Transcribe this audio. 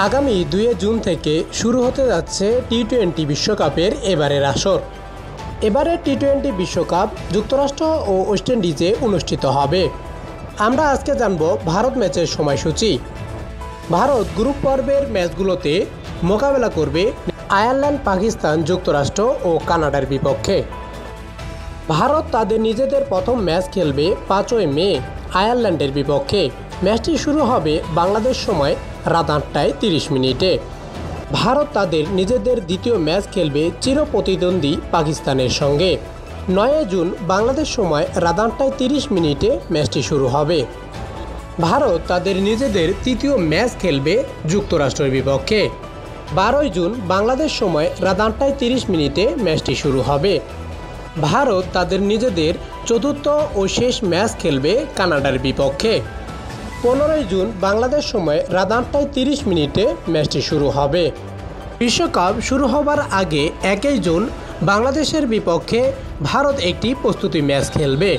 আগামী 2 জুন থেকে শুরু হতে যাচ্ছে টি-20 বিশ্বকাপের এবারের আসর। এবারের টি-20 বিশ্বকাপ যুক্তরাষ্ট্র ও ওয়েস্ট ইন্ডিজে অনুষ্ঠিত হবে। আমরা আজকে জানব ভারত ম্যাচের সময়সূচি। ভারত গ্রুপ পর্বের ম্যাচগুলোতে মোকাবেলা করবে আয়ারল্যান্ড, পাকিস্তান, যুক্তরাষ্ট্র ও কানাডার বিপক্ষে। ভারত তাদের নিজেদের প্রথম ম্যাচ খেলবে 5 মে আয়ারল্যান্ডের বিপক্ষে। ম্যাচটি শুরু হবে বাংলাদেশ সময় রাত 8টায় 30 মিনিটে। ভারত তাদের নিজেদের দ্বিতীয় ম্যাচ খেলবে চিরপ্রতিদ্বন্দ্বী পাকিস্তানের সঙ্গে। 9 জুন বাংলাদেশ সময় রাত 8টায় 30 মিনিটে ম্যাচটি শুরু হবে। ভারত তাদের নিজেদের তৃতীয় ম্যাচ খেলবে যুক্তরাষ্ট্রের বিপক্ষে। 12 জুন বাংলাদেশ সময় রাত 8টায় 30 মিনিটে ম্যাচটি শুরু হবে। ভারত তাদের নিজেদের চতুর্থ ও শেষ ম্যাচ খেলবে কানাডার বিপক্ষে। 15 জুন বাংলাদেশ সময় রাত 8টায় 30 মিনিটে ম্যাচটি শুরু হবে। বিশ্বকাপ শুরু হবার আগে 1 জুন বাংলাদেশের বিপক্ষে ভারত একটি প্রস্তুতি ম্যাচ খেলবে।